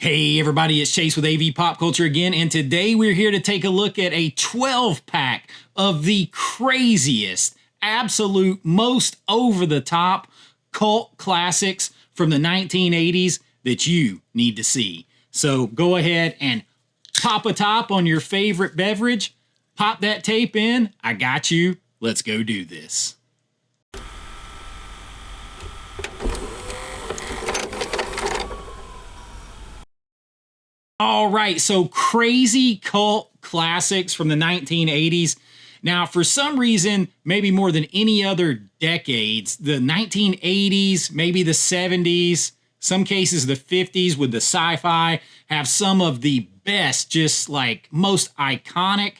Hey everybody, it's Chase with AV Pop Culture again, and today we're here to take a look at a 12-pack of the craziest, absolute, most over-the-top cult classics from the 1980s that you need to see. So go ahead and pop a top on your favorite beverage, pop that tape in, I got you, let's go do this. All right, so crazy cult classics from the 1980s. Now, for some reason, maybe more than any other decades, the 1980s, maybe the 70s, some cases the 50s with the sci-fi, have some of the best, just like most iconic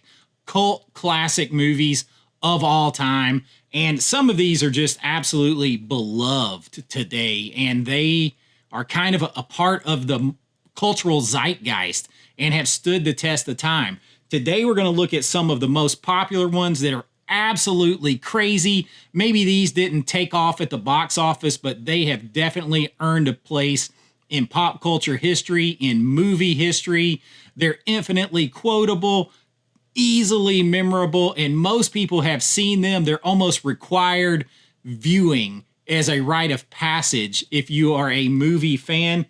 cult classic movies of all time. And some of these are just absolutely beloved today, and they are kind of a part of the cultural zeitgeist and have stood the test of time. Today we're going to look at some of the most popular ones that are absolutely crazy. Maybe these didn't take off at the box office, but they have definitely earned a place in pop culture history, in movie history. They're infinitely quotable, easily memorable, and most people have seen them. They're almost required viewing as a rite of passage if you are a movie fan.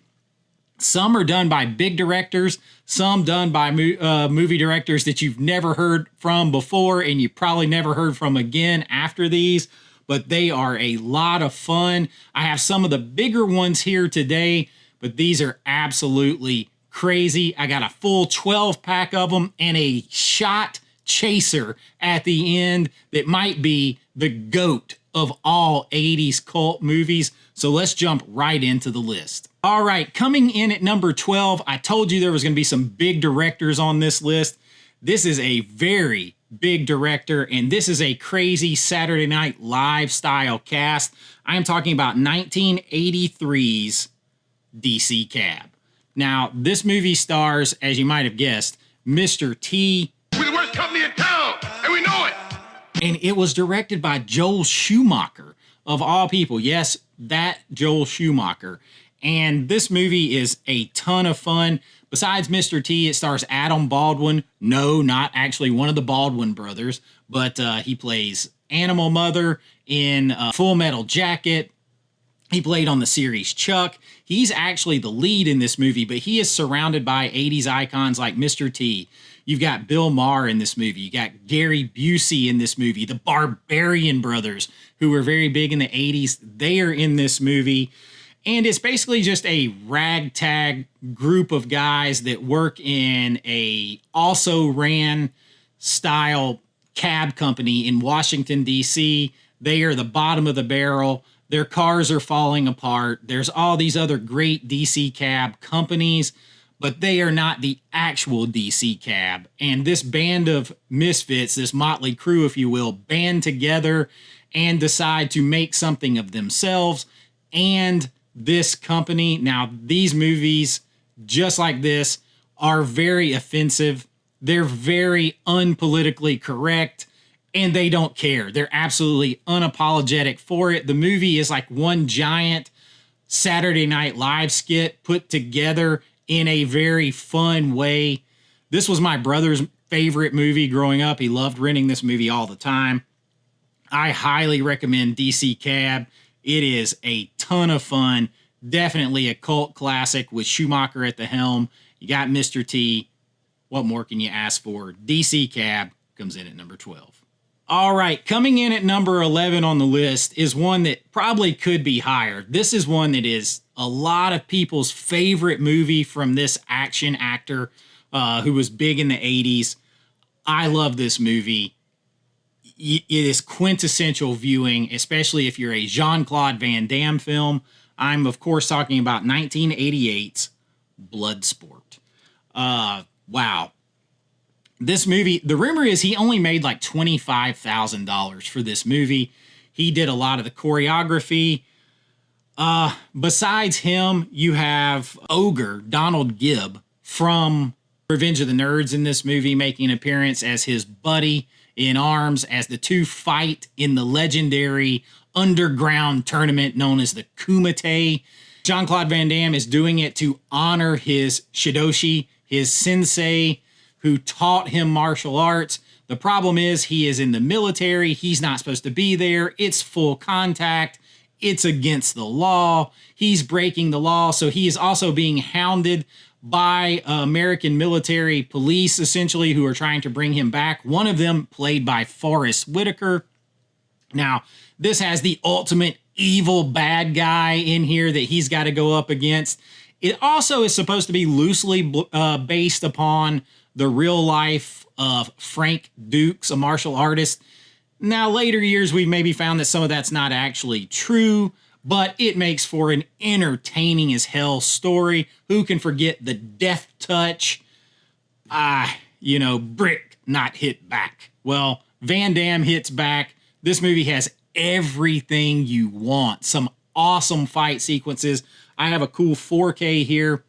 Some are done by big directors, some done by movie directors that you've never heard from before and you probably never heard from again after these, but they are a lot of fun. I have some of the bigger ones here today, but these are absolutely crazy. I got a full 12-pack of them and a shot chaser at the end that might be the GOAT of all 80s cult movies. So let's jump right into the list. All right, coming in at number 12, I told you there was going to be some big directors on this list. This is a very big director, and this is a crazy Saturday Night Live style cast. I am talking about 1983's DC Cab. Now, this movie stars, as you might have guessed, Mr. T. We're the worst company in town, and we know it. And it was directed by Joel Schumacher, of all people. Yes, that Joel Schumacher. And this movie is a ton of fun. Besides Mr. T, it stars Adam Baldwin. No, not actually one of the Baldwin brothers, but he plays Animal Mother in Full Metal Jacket. He played on the series Chuck. He's actually the lead in this movie, but he is surrounded by 80s icons like Mr. T. You've got Bill Maher in this movie. You got Gary Busey in this movie. The Barbarian Brothers, who were very big in the 80s, they are in this movie. And it's basically just a ragtag group of guys that work in a also-ran style cab company in Washington, D.C. They are the bottom of the barrel. Their cars are falling apart. There's all these other great DC cab companies, but they are not the actual DC cab. And this band of misfits, this motley crew, if you will, band together and decide to make something of themselves and this company. Now, these movies, just like this, are very offensive. They're very unpolitically correct, and they don't care. They're absolutely unapologetic for it. The movie is like one giant Saturday Night Live skit put together in a very fun way. This was my brother's favorite movie growing up. He loved renting this movie all the time. I highly recommend DC Cab. It is a ton of fun. Definitely a cult classic with Schumacher at the helm. You got Mr. T. What more can you ask for? DC Cab comes in at number 12. All right, coming in at number 11 on the list is one that probably could be higher. This is one that is a lot of people's favorite movie from this action actor who was big in the 80s. I love this movie. It is quintessential viewing, especially if you're a Jean-Claude Van Damme film. I'm, of course, talking about 1988's Bloodsport. Wow. This movie, the rumor is he only made like $25,000 for this movie. He did a lot of the choreography. Besides him, you have Ogre, Donald Gibb, from Revenge of the Nerds in this movie, making an appearance as his buddy in arms as the two fight in the legendary underground tournament known as the Kumite. Jean-Claude Van Damme is doing it to honor his Shidoshi, his sensei, who taught him martial arts. The problem is he is in the military. He's not supposed to be there. It's full contact. It's against the law. He's breaking the law. So he is also being hounded by American military police, essentially, who are trying to bring him back. One of them played by Forrest Whitaker. Now, this has the ultimate evil bad guy in here that he's got to go up against. It also is supposed to be loosely based upon the real life of Frank Dukes, a martial artist. Now, later years, we've maybe found that some of that's not actually true, but it makes for an entertaining as hell story. Who can forget the death touch? Brick not hit back. Well, Van Damme hits back. This movie has everything you want. Some awesome fight sequences. I have a cool 4K here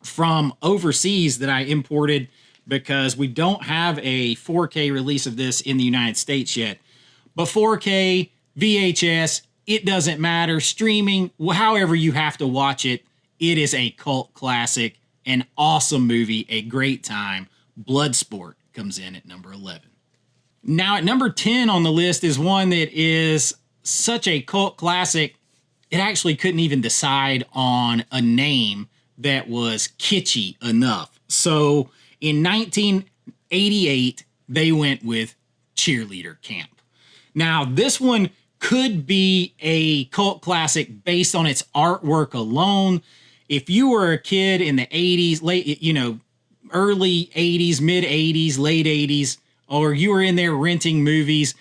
from overseas that I imported because we don't have a 4K release of this in the United States yet. But 4K, VHS, it doesn't matter. Streaming, however you have to watch it, it is a cult classic, an awesome movie, a great time. Bloodsport comes in at number 11. Now at number 10 on the list is one that is such a cult classic, it actually couldn't even decide on a name that was kitschy enough. So in 1988, they went with Cheerleader Camp. Now, this one could be a cult classic based on its artwork alone. If you were a kid in the 80s, early 80s, mid 80s, late 80s, or you were in there renting movies,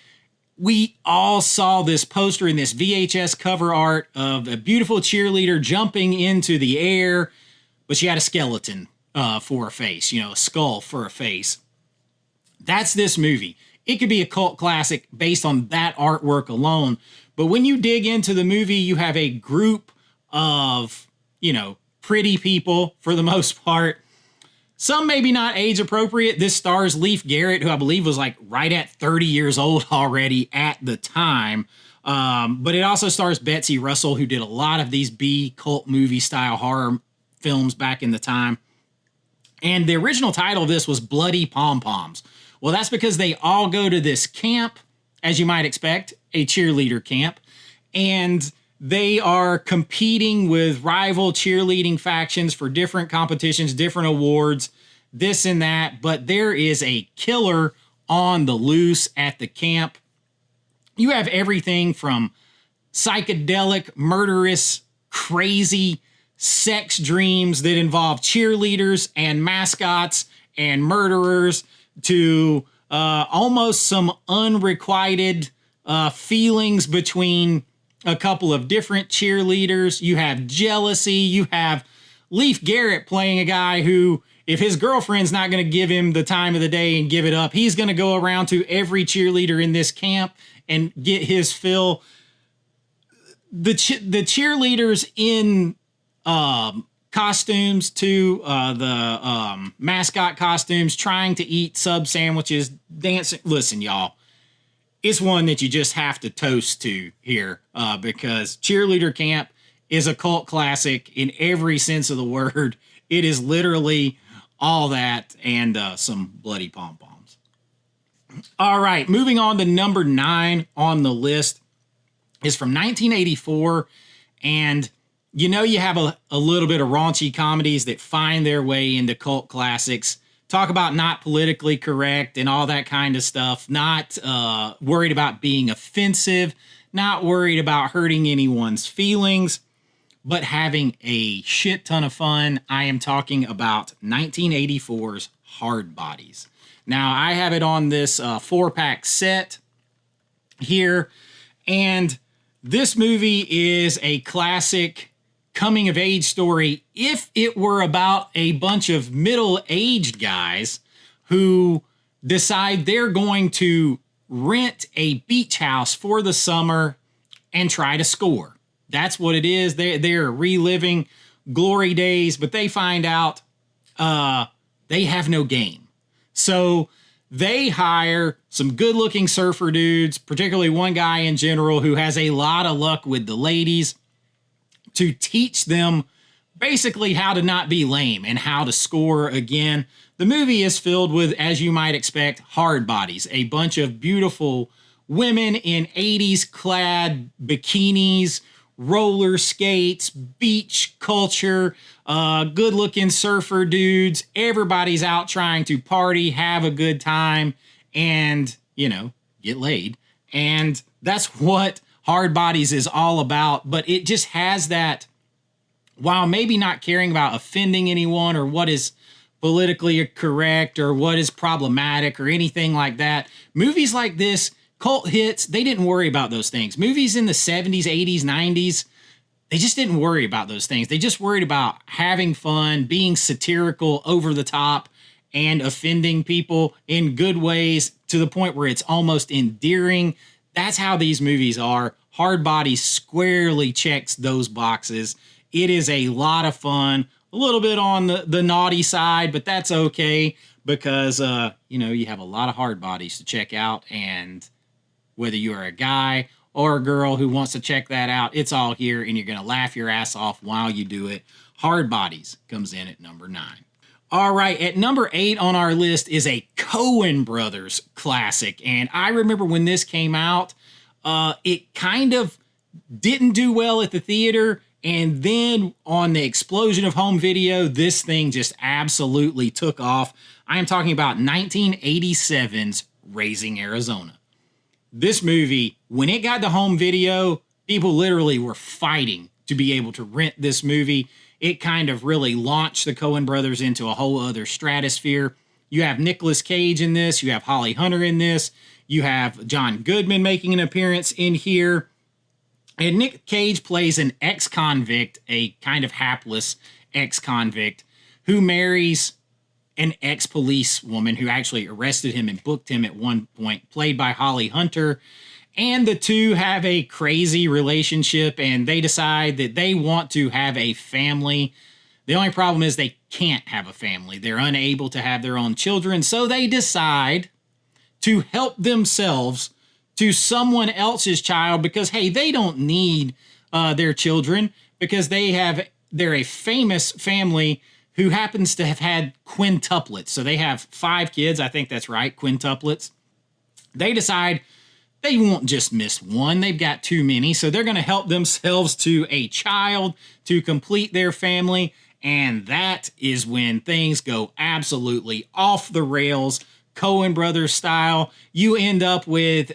we all saw this poster in this VHS cover art of a beautiful cheerleader jumping into the air, but she had a skeleton for a face, a skull for a face. That's this movie. It could be a cult classic based on that artwork alone. But when you dig into the movie, you have a group of, pretty people for the most part. Some maybe not age appropriate. This stars Leif Garrett, who I believe was right at 30 years old already at the time. But it also stars Betsy Russell, who did a lot of these B cult movie style horror films back in the time. And the original title of this was Bloody Pom Poms. Well, that's because they all go to this camp, as you might expect, a cheerleader camp, and they are competing with rival cheerleading factions for different competitions, different awards, this and that. But there is a killer on the loose at the camp. You have everything from psychedelic, murderous, crazy sex dreams that involve cheerleaders and mascots and murderers to almost some unrequited feelings between a couple of different cheerleaders. You have jealousy. You have Leif Garrett playing a guy who, if his girlfriend's not going to give him the time of the day and give it up, he's going to go around to every cheerleader in this camp and get his fill. The cheerleaders in costumes too, the mascot costumes, trying to eat sub sandwiches, dancing. Listen, y'all, it's one that you just have to toast to here because Cheerleader Camp is a cult classic in every sense of the word. It is literally all that and some bloody pom-poms. All right, moving on to number 9 on the list is from 1984, and you have a little bit of raunchy comedies that find their way into cult classics. Talk about not politically correct and all that kind of stuff. Not worried about being offensive. Not worried about hurting anyone's feelings. But having a shit ton of fun. I am talking about 1984's Hard Bodies. Now, I have it on this 4-pack set here. And this movie is a classic coming-of-age story if it were about a bunch of middle-aged guys who decide they're going to rent a beach house for the summer and try to score. That's what it is. They're reliving glory days, but they find out they have no game. So they hire some good-looking surfer dudes, particularly one guy in general who has a lot of luck with the ladies, to teach them basically how to not be lame and how to score again. The movie is filled with, as you might expect, hard bodies, a bunch of beautiful women in 80s clad bikinis, roller skates, beach culture, good looking surfer dudes. Everybody's out trying to party, have a good time, and, get laid. And that's what Hard Bodies is all about. But it just has that, while maybe not caring about offending anyone or what is politically correct or what is problematic or anything like that, movies like this, cult hits, they didn't worry about those things. Movies in the 70s, 80s, 90s, they just didn't worry about those things. They just worried about having fun, being satirical, over the top, and offending people in good ways to the point where it's almost endearing. That's how these movies are. Hard Bodies squarely checks those boxes. It is a lot of fun, a little bit on the naughty side, but that's okay because, you have a lot of hard bodies to check out. And whether you are a guy or a girl who wants to check that out, it's all here and you're going to laugh your ass off while you do it. Hard Bodies comes in at number 9. All right, at number 8 on our list is a Coen Brothers classic. And I remember when this came out, it kind of didn't do well at the theater. And then on the explosion of home video, this thing just absolutely took off. I am talking about 1987's Raising Arizona. This movie, when it got to home video, people literally were fighting to be able to rent this movie. It kind of really launched the Coen brothers into a whole other stratosphere. You have Nicolas Cage in this. You have Holly Hunter in this. You have John Goodman making an appearance in here. And Nick Cage plays an ex-convict, a kind of hapless ex-convict, who marries an ex-police woman who actually arrested him and booked him at one point, played by Holly Hunter. And the two have a crazy relationship, and they decide that they want to have a family. The only problem is they can't have a family. They're unable to have their own children, so they decide to help themselves to someone else's child because, hey, they don't need their children because they're a famous family who happens to have had quintuplets. So they have 5 kids. I think that's right, quintuplets. They decide they won't just miss one. They've got too many. So they're going to help themselves to a child to complete their family. And that is when things go absolutely off the rails, Coen Brothers style. You end up with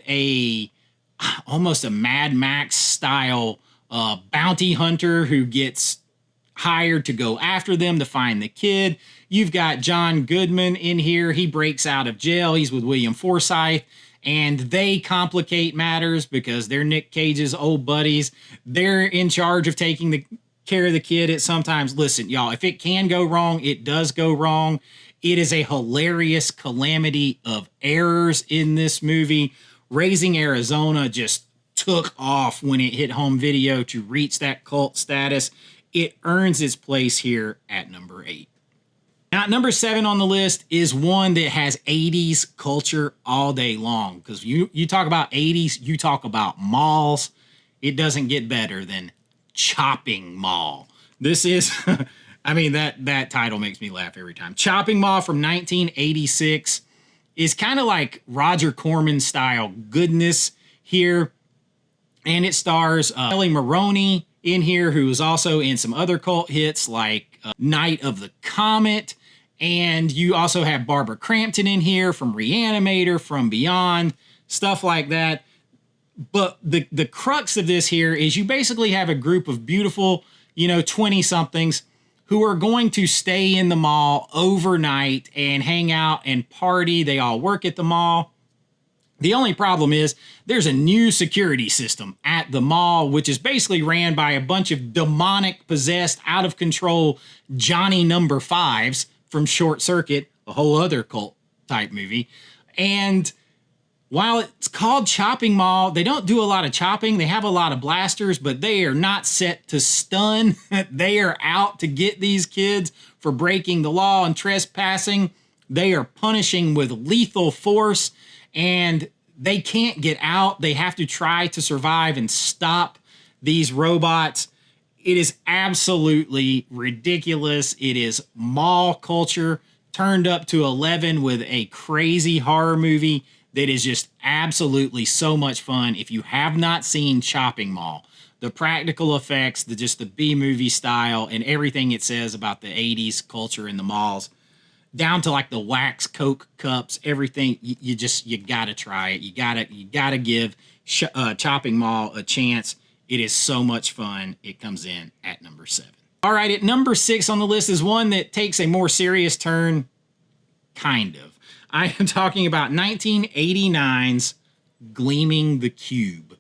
almost a Mad Max style bounty hunter who gets hired to go after them to find the kid. You've got John Goodman in here. He breaks out of jail. He's with William Forsythe, and they complicate matters because they're Nick Cage's old buddies. They're in charge of taking the care of the kid at sometimes. Listen, y'all, if it can go wrong, it does go wrong. It is a hilarious calamity of errors in this movie. Raising Arizona just took off when it hit home video to reach that cult status. It earns its place here at number 8. Now, number 7 on the list is one that has 80s culture all day long. Because you talk about 80s, you talk about malls. It doesn't get better than Chopping Mall. This is, I mean, that title makes me laugh every time. Chopping Mall from 1986 is kind of like Roger Corman style goodness here. And it stars Kelly Maroney in here, who is also in some other cult hits like Night of the Comet. And you also have Barbara Crampton in here from Reanimator, From Beyond, stuff like that. But the crux of this here is you basically have a group of beautiful, 20-somethings who are going to stay in the mall overnight and hang out and party. They all work at the mall. The only problem is there's a new security system at the mall, which is basically ran by a bunch of demonic, possessed, out of control Johnny number 5s from Short Circuit, a whole other cult type movie. And while it's called Chopping Mall, they don't do a lot of chopping. They have a lot of blasters, but they are not set to stun. They are out to get these kids for breaking the law and trespassing. They are punishing with lethal force, and they can't get out. They have to try to survive and stop these robots. It is absolutely ridiculous. It is mall culture turned up to 11 with a crazy horror movie that is just absolutely so much fun. If you have not seen Chopping Mall, the practical effects, the B-movie style, and everything it says about the 80s culture in the malls, down to like the wax Coke cups, everything, you gotta try it. You gotta give Chopping Mall a chance. It is so much fun. It comes in at number 7. All right, at number 6 on the list is one that takes a more serious turn, kind of. I am talking about 1989's Gleaming the Cube.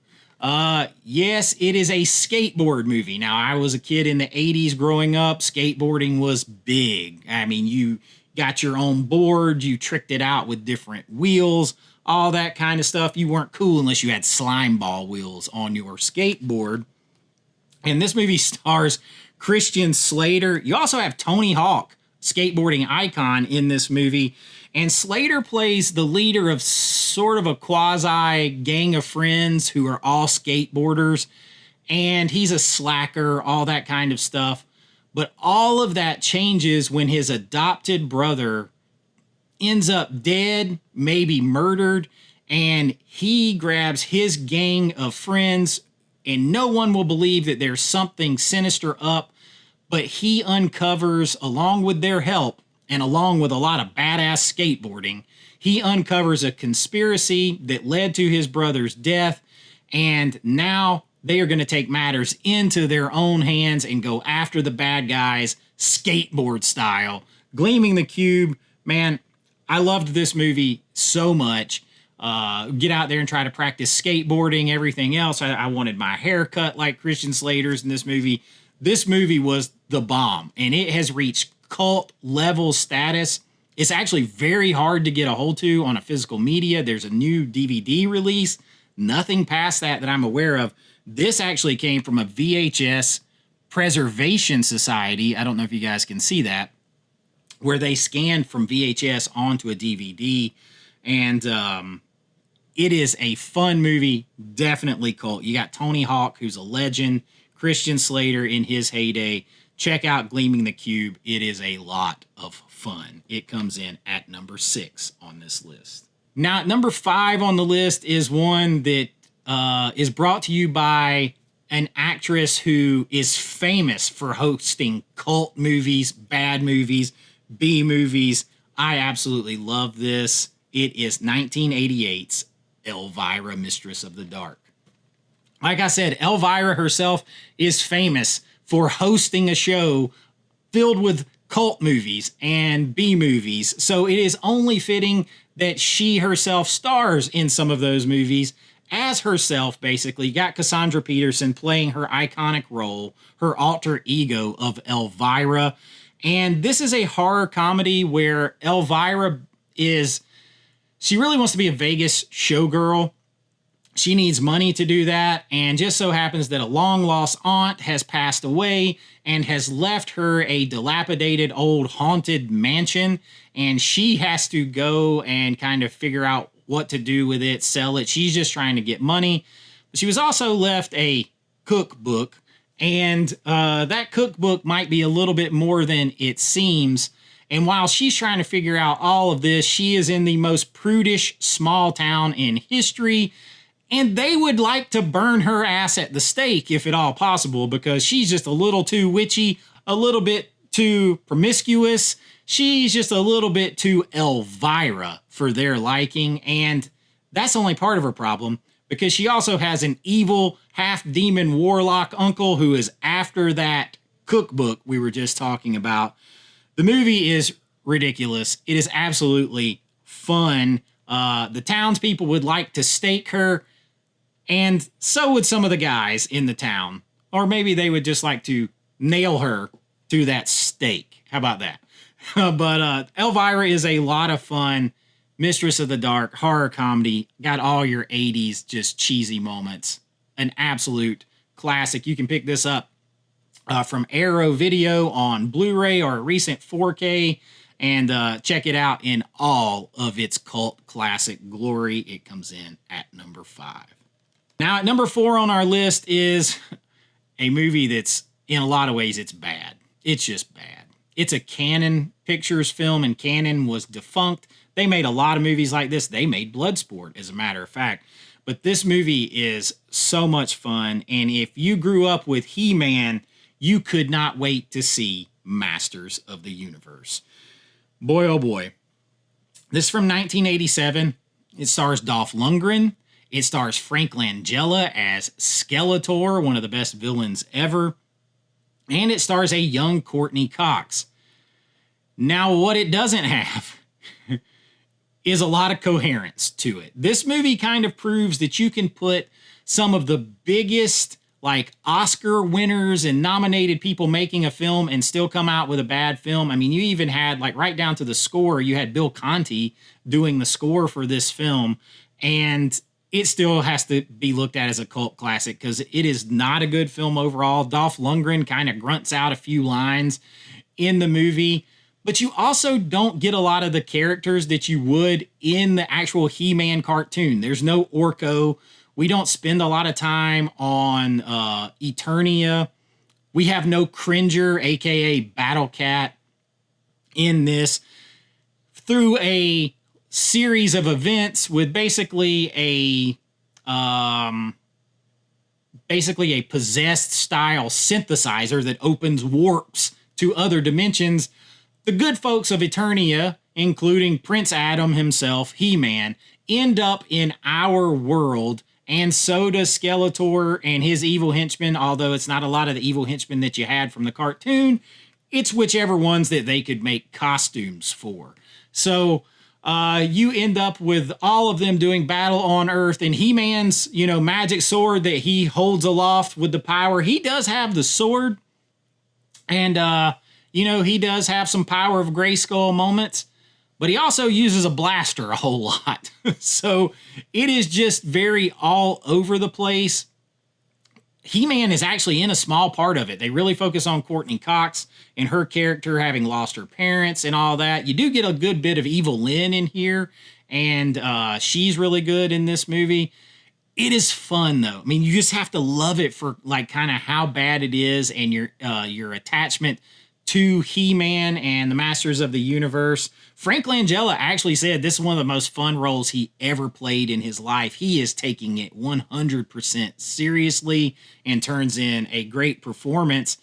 Yes, it is a skateboard movie. Now, I was a kid in the 80s growing up. Skateboarding was big. I mean, you got your own board, you tricked it out with different wheels, all that kind of stuff. You weren't cool unless you had slime ball wheels on your skateboard. And this movie stars Christian Slater. You also have Tony Hawk, skateboarding icon, in this movie. And Slater plays the leader of sort of a quasi gang of friends who are all skateboarders. And he's a slacker, all that kind of stuff. But all of that changes when his adopted brother ends up dead, maybe murdered, and he grabs his gang of friends, and no one will believe that there's something sinister up, but he uncovers, along with their help, and along with a lot of badass skateboarding, he uncovers a conspiracy that led to his brother's death, and now they are going to take matters into their own hands and go after the bad guys, skateboard style. Gleaming the Cube, man, I loved this movie so much. Get out there and try to practice skateboarding, everything else. I wanted my hair cut like Christian Slater's in this movie. This movie was the bomb, and it has reached cult level status. It's actually very hard to get a hold to on a physical media. There's a new DVD release. Nothing past that I'm aware of. This actually came from a VHS Preservation Society. I don't know if you guys can see that, where they scanned from VHS onto a DVD. And it is a fun movie, definitely cult. You got Tony Hawk, who's a legend, Christian Slater in his heyday. Check out Gleaming the Cube. It is a lot of fun. It comes in at number 6 on this list. Now, at number 5 on the list is one that is brought to you by an actress who is famous for hosting cult movies, bad movies, B movies. I absolutely love this. It is 1988's Elvira, Mistress of the Dark. Like I said, Elvira herself is famous for hosting a show filled with cult movies and B movies. So it is only fitting that she herself stars in some of those movies as herself, basically. You got Cassandra Peterson playing her iconic role, her alter ego of Elvira. And this is a horror comedy where Elvira she really wants to be a Vegas showgirl. She needs money to do that, and just so happens that a long-lost aunt has passed away and has left her a dilapidated old haunted mansion, and she has to go and kind of figure out what to do with it, sell it. She's just trying to get money. But she was also left a cookbook, and that cookbook might be a little bit more than it seems. And while she's trying to figure out all of this, she is in the most prudish small town in history, and they would like to burn her ass at the stake if at all possible, because she's just a little too witchy, a little bit too promiscuous. She's just a little bit too Elvira for their liking, and that's only part of her problem, because she also has an evil half-demon warlock uncle who is after that cookbook we were just talking about. The movie is ridiculous. It is absolutely fun. The townspeople would like to stake her, and so would some of the guys in the town. Or maybe they would just like to nail her to that stake. How about that? But Elvira is a lot of fun. Mistress of the Dark, horror comedy. Got all your 80s just cheesy moments. An absolute classic. You can pick this up from Arrow Video on Blu-ray or a recent 4K. And check it out in all of its cult classic glory. It comes in at number 5. Now, at number 4 on our list is a movie that's in a lot of ways, it's bad. It's just bad. It's a Canon Pictures film, and Canon was defunct. They made a lot of movies like this. They made Bloodsport, as a matter of fact. But this movie is so much fun, and if you grew up with He-Man, you could not wait to see Masters of the Universe. Boy, oh boy. This is from 1987. It stars Dolph Lundgren. It stars Frank Langella as Skeletor, one of the best villains ever. And it stars a young Courtney Cox. Now, what it doesn't have is a lot of coherence to it. This movie kind of proves that you can put some of the biggest, like, Oscar winners and nominated people making a film and still come out with a bad film. I mean, you even had, like, right down to the score, you had Bill Conti doing the score for this film, and it still has to be looked at as a cult classic because it is not a good film overall. Dolph Lundgren kind of grunts out a few lines in the movie, but you also don't get a lot of the characters that you would in the actual He-Man cartoon. There's no Orko. We don't spend a lot of time on Eternia. We have no Cringer, aka Battle Cat, in this. Through a series of events with basically a possessed style synthesizer that opens warps to other dimensions, the good folks of Eternia, including Prince Adam himself, He-Man, end up in our world, and so does Skeletor and his evil henchmen, although it's not a lot of the evil henchmen that you had from the cartoon. It's whichever ones that they could make costumes for. So you end up with all of them doing battle on Earth, and He-Man's, magic sword that he holds aloft with the power. He does have the sword, and he does have some power of Grayskull moments, but he also uses a blaster a whole lot. So it is just very all over the place. He-Man is actually in a small part of it. They really focus on Courtney Cox and her character having lost her parents and all that. You do get a good bit of Evil Lynn in here, and she's really good in this movie. It is fun, though. I mean, you just have to love it for, like, kind of how bad it is and your attachment to He-Man and the Masters of the Universe. Frank Langella actually said this is one of the most fun roles he ever played in his life. He is taking it 100% seriously and turns in a great performance.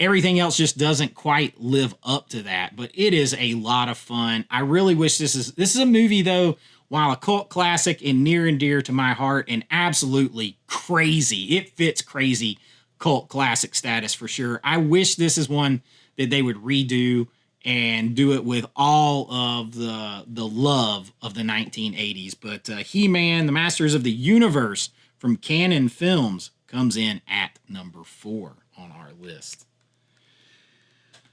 Everything else just doesn't quite live up to that, but it is a lot of fun. I really wish this is a movie, though, while a cult classic and near and dear to my heart and absolutely crazy. It fits crazy cult classic status for sure. I wish this is one that they would redo and do it with all of the love of the 1980s. But He-Man, the Masters of the Universe from Canon Films, comes in at number 4 on our list.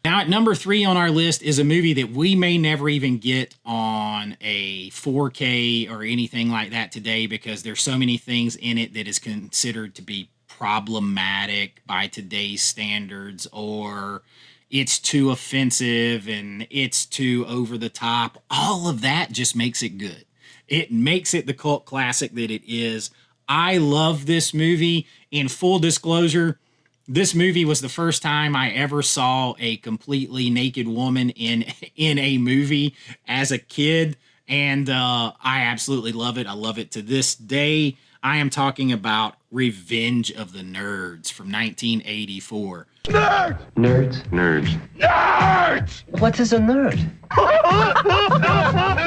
Now at number 3 on our list is a movie that we may never even get on a 4K or anything like that today because there's so many things in it that is considered to be problematic by today's standards, or it's too offensive and it's too over the top. All of that just makes it good. It makes it the cult classic that it is. I love this movie. In full disclosure, this movie was the first time I ever saw a completely naked woman in a movie as a kid, and I absolutely love it. I love it to this day. I am talking about Revenge of the Nerds from 1984. Nerds! Nerds? Nerds. Nerds! What is a nerd?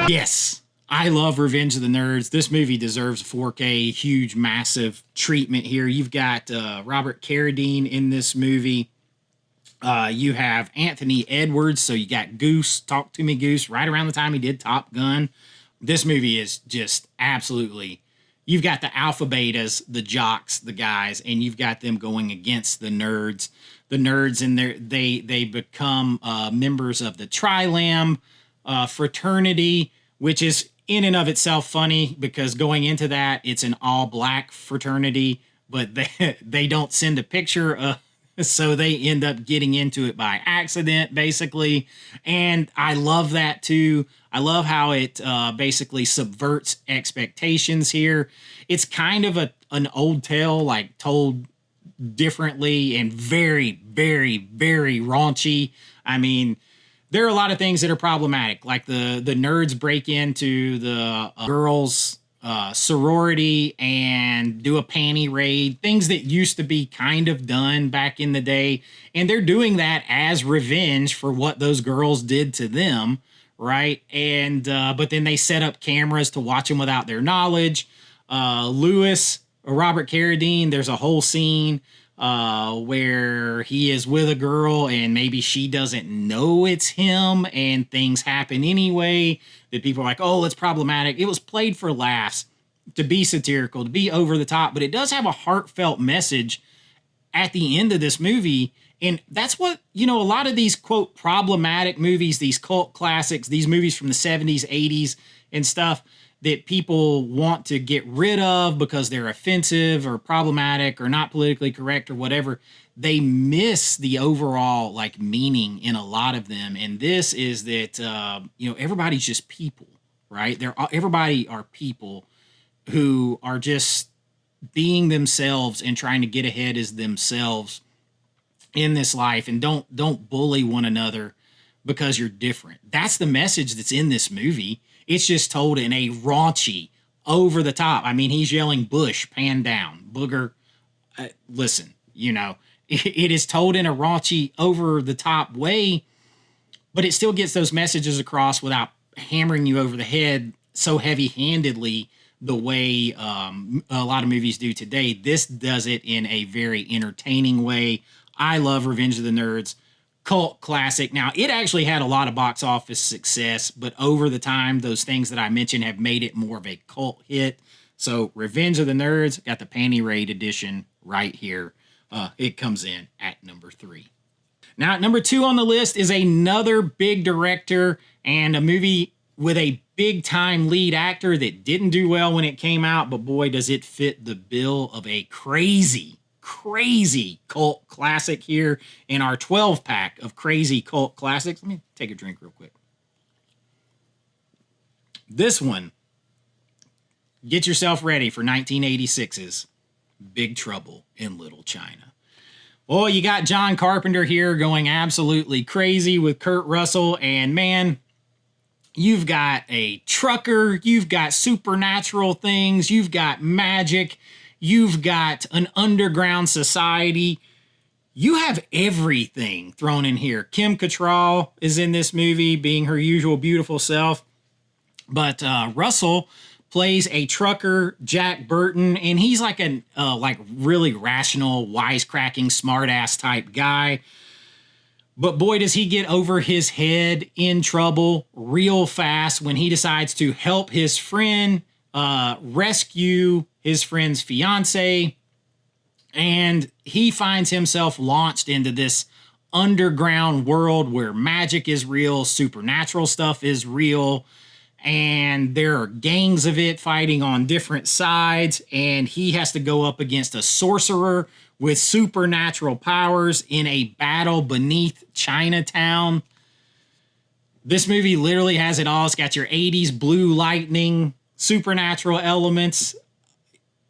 Yes, I love Revenge of the Nerds. This movie deserves a 4K, huge, massive treatment here. You've got Robert Carradine in this movie. You have Anthony Edwards, so you got Goose, Talk to Me Goose, right around the time he did Top Gun. This movie is just absolutely... You've got the alpha betas, the jocks, the guys, and you've got them going against the nerds. The nerds, and they become members of the Tri-Lam fraternity, which is in and of itself funny because going into that, it's an all-black fraternity, but they don't send a picture, so they end up getting into it by accident, basically. And I love that, too. I love how it basically subverts expectations here. It's kind of an old tale, like told differently and very, very, very raunchy. I mean, there are a lot of things that are problematic, like the nerds break into the girls' sorority and do a panty raid, things that used to be kind of done back in the day. And they're doing that as revenge for what those girls did to them, right? And but then they set up cameras to watch them without their knowledge. Robert Carradine, there's a whole scene where he is with a girl and maybe she doesn't know it's him and things happen anyway that people are like, oh, it's problematic. It was played for laughs, to be satirical, to be over the top, but it does have a heartfelt message at the end of this movie. And that's what, a lot of these, quote, problematic movies, these cult classics, these movies from the 70s, 80s and stuff that people want to get rid of because they're offensive or problematic or not politically correct or whatever, they miss the overall meaning in a lot of them. And this is that, everybody's just people, right? Everybody are people who are just being themselves and trying to get ahead as themselves in this life, and don't bully one another because you're different. That's the message that's in this movie. It's just told in a raunchy, over the top. I mean, he's yelling Bush, pan down, booger. Listen, it is told in a raunchy, over the top way, but it still gets those messages across without hammering you over the head so heavy handedly the way a lot of movies do today. This does it in a very entertaining way. I love Revenge of the Nerds. Cult classic. Now, it actually had a lot of box office success, but over the time, those things that I mentioned have made it more of a cult hit. So, Revenge of the Nerds got the Panty Raid edition right here. It comes in at number 3. Now, at number 2 on the list is another big director and a movie with a big-time lead actor that didn't do well when it came out, but boy, does it fit the bill of a crazy cult classic here in our 12-pack of crazy cult classics. Let me take a drink real quick. This one, get yourself ready for 1986's Big Trouble in Little China. Oh, you got John Carpenter here going absolutely crazy with Kurt Russell, and man, you've got a trucker, you've got supernatural things, you've got magic, you've got an underground society. You have everything thrown in here. Kim Cattrall is in this movie, being her usual beautiful self. But Russell plays a trucker, Jack Burton, and he's like a really rational, wisecracking, smartass type guy. But boy, does he get over his head in trouble real fast when he decides to help his friend rescue his friend's fiance. And he finds himself launched into this underground world where magic is real, supernatural stuff is real, and there are gangs of it fighting on different sides, and he has to go up against a sorcerer with supernatural powers in a battle beneath Chinatown. This movie literally has it all. It's got your 80s blue lightning, supernatural elements.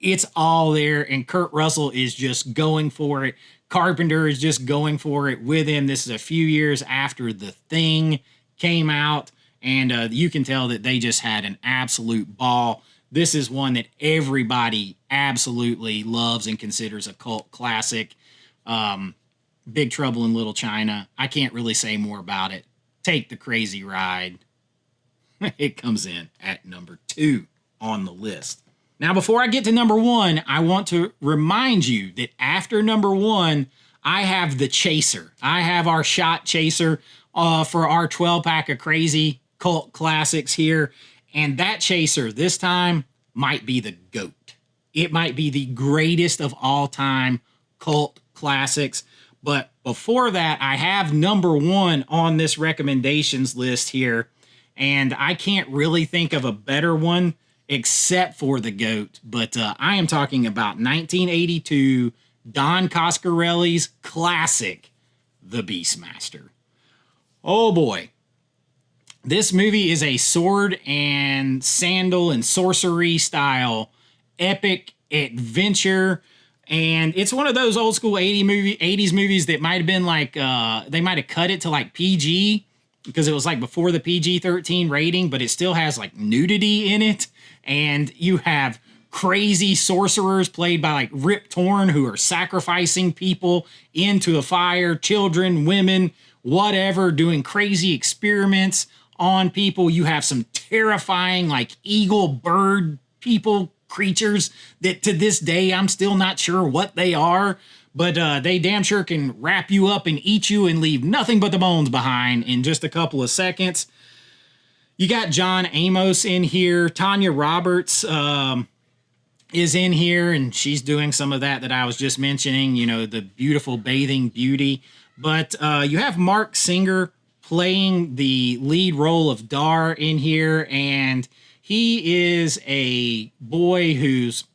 It's all there, and Kurt Russell is just going for it. Carpenter is just going for it with him. This is a few years after The Thing came out, and you can tell that they just had an absolute ball. This is one that everybody absolutely loves and considers a cult classic. Big Trouble in Little China. I can't really say more about it. Take the crazy ride. It comes in at number 2 on the list. Now, before I get to number 1, I want to remind you that after number 1, I have the chaser. I have our shot chaser for our 12-pack of crazy cult classics here. And that chaser this time might be the GOAT. It might be the greatest of all time cult classics. But before that, I have number 1 on this recommendations list here. And I can't really think of a better one except for the GOAT. But I am talking about 1982 Don Coscarelli's classic, The Beastmaster. Oh boy. This movie is a sword and sandal and sorcery style epic adventure. And it's one of those old school 80s movies that might have been like, they might have cut it to like PG because it was like before the PG-13 rating, but it still has like nudity in it. And you have crazy sorcerers played by like Rip Torn who are sacrificing people into a fire, children, women, whatever, doing crazy experiments on people. You have some terrifying like eagle bird people creatures that to this day I'm still not sure what they are, but they damn sure can wrap you up and eat you and leave nothing but the bones behind in just a couple of seconds. You got John Amos in here. Tanya Roberts is in here, and she's doing some of that I was just mentioning, you know, the beautiful bathing beauty. But you have Mark Singer playing the lead role of Dar in here, and he is a boy who's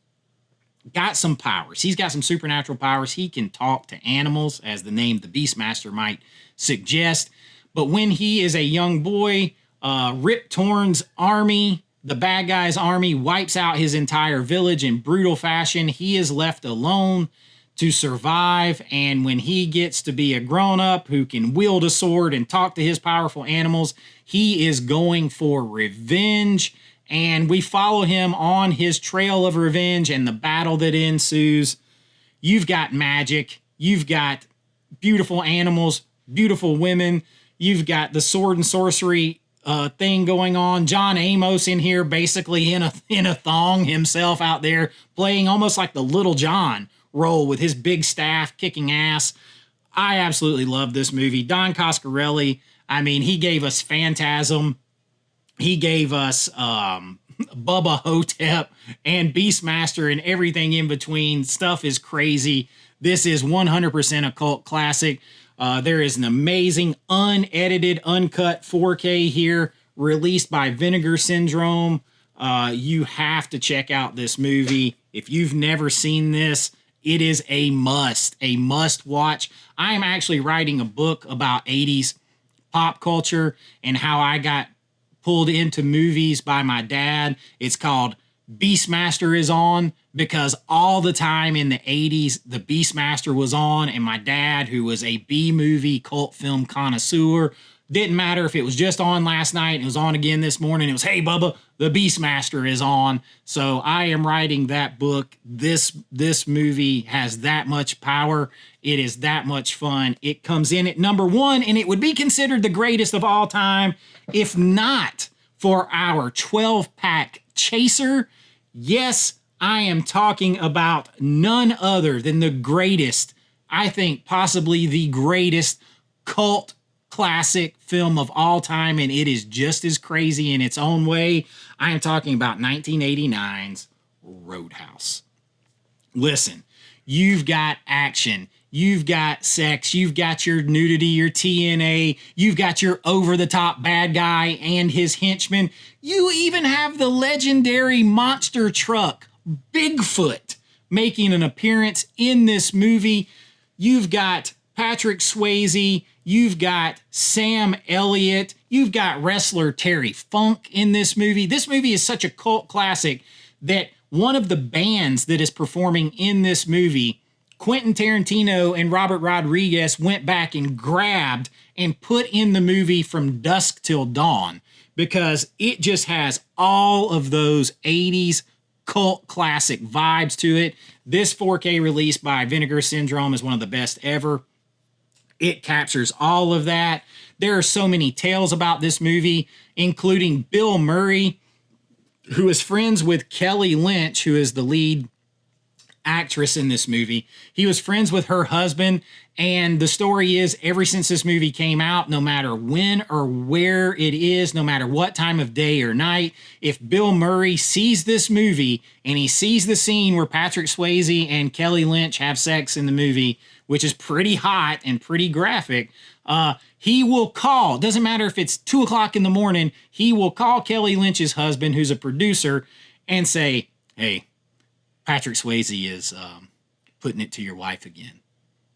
got some powers. He's got some supernatural powers. He can talk to animals, as the name the Beastmaster might suggest. But when he is a young boy, Rip Torn's army, the bad guy's army, wipes out his entire village in brutal fashion. He is left alone to survive, and when he gets to be a grown-up who can wield a sword and talk to his powerful animals, he is going for revenge. And we follow him on his trail of revenge and the battle that ensues. You've got magic. You've got beautiful animals, beautiful women. You've got the sword and sorcery thing going on. John Amos in here basically in a thong himself out there playing almost like the Little John role with his big staff kicking ass. I absolutely love this movie. Don Coscarelli, I mean, he gave us Phantasm. He gave us Bubba Hotep and Beastmaster and everything in between. Stuff is crazy. This is 100% a cult classic. There is an amazing unedited, uncut 4K here released by Vinegar Syndrome. You have to check out this movie. If you've never seen this, it is a must watch. I am actually writing a book about 80s pop culture and how I got pulled into movies by my dad. It's called Beastmaster is On, because all the time in the 80s, the Beastmaster was on, and my dad, who was a B-movie cult film connoisseur, didn't matter if it was just on last night and it was on again this morning. It was, hey, Bubba, the Beastmaster is on. So I am writing that book. This movie has that much power. It is that much fun. It comes in at number 1, and it would be considered the greatest of all time, if not for our 12-pack chaser. Yes, I am talking about none other than the greatest, I think possibly the greatest cult classic film of all time, and it is just as crazy in its own way. I am talking about 1989's Roadhouse. Listen, you've got action, you've got sex, you've got your nudity, your TNA, you've got your over-the-top bad guy and his henchmen. You even have the legendary monster truck, Bigfoot, making an appearance in this movie. You've got Patrick Swayze, you've got Sam Elliott, you've got wrestler Terry Funk in this movie. This movie is such a cult classic that one of the bands that is performing in this movie, Quentin Tarantino and Robert Rodriguez, went back and grabbed and put in the movie From Dusk Till Dawn, because it just has all of those 80s cult classic vibes to it. This 4K release by Vinegar Syndrome is one of the best ever. It captures all of that. There are so many tales about this movie, including Bill Murray, who is friends with Kelly Lynch, who is the lead actress in this movie. He was friends with her husband, and the story is, ever since this movie came out, no matter when or where it is, no matter what time of day or night, if Bill Murray sees this movie and he sees the scene where Patrick Swayze and Kelly Lynch have sex in the movie, which is pretty hot and pretty graphic, he will call. Doesn't matter if it's 2 o'clock in the morning, he will call Kelly Lynch's husband, who's a producer, and say, hey, Patrick Swayze is putting it to your wife again.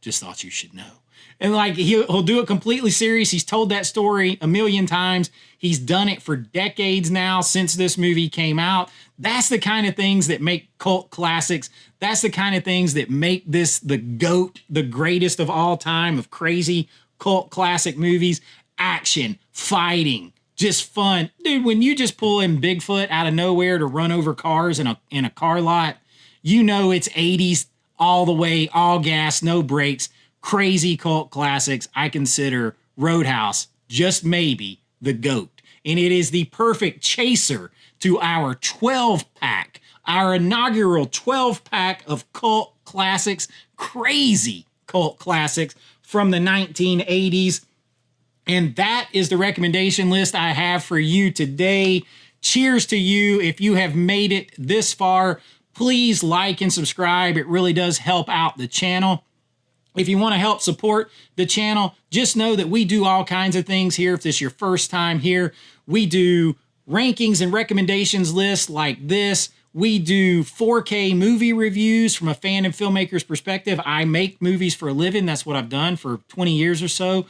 Just thought you should know. And like he'll do it completely serious. He's told that story a million times. He's done it for decades now since this movie came out. That's the kind of things that make cult classics. That's the kind of things that make this the GOAT, the greatest of all time of crazy cult classic movies. Action, fighting, just fun. Dude, when you just pull in Bigfoot out of nowhere to run over cars in a car lot, you know it's 80s all the way, all gas, no brakes. Crazy cult classics. I consider Roadhouse just maybe the GOAT. And it is the perfect chaser to our 12-pack, our inaugural 12-pack of cult classics, crazy cult classics from the 1980s. And that is the recommendation list I have for you today. Cheers to you. If you have made it this far, please like and subscribe. It really does help out the channel. If you want to help support the channel, just know that we do all kinds of things here. If this is your first time here, we do rankings and recommendations lists like this. We do 4K movie reviews from a fan and filmmaker's perspective. I make movies for a living. That's what I've done for 20 years or so.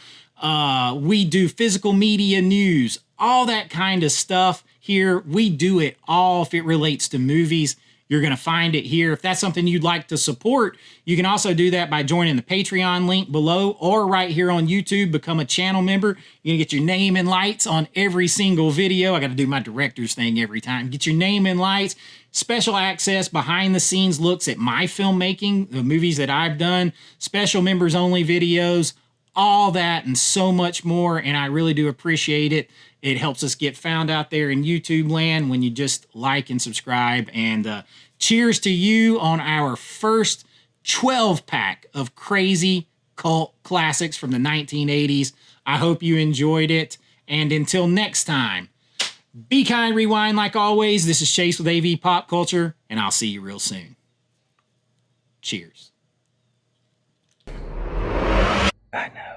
We do physical media news, all that kind of stuff here. We do it all if it relates to movies. You're going to find it here. If that's something you'd like to support, you can also do that by joining the Patreon link below or right here on YouTube. Become a channel member. You're going to get your name and lights on every single video. I got to do my director's thing every time. Get your name and lights, special access, behind the scenes looks at my filmmaking, the movies that I've done, special members only videos, all that and so much more. And I really do appreciate it. It helps us get found out there in YouTube land when you just like and subscribe. And cheers to you on our first 12-pack of crazy cult classics from the 1980s. I hope you enjoyed it. And until next time, be kind, rewind like always. This is Chase with AV Pop Culture, and I'll see you real soon. Cheers. I know.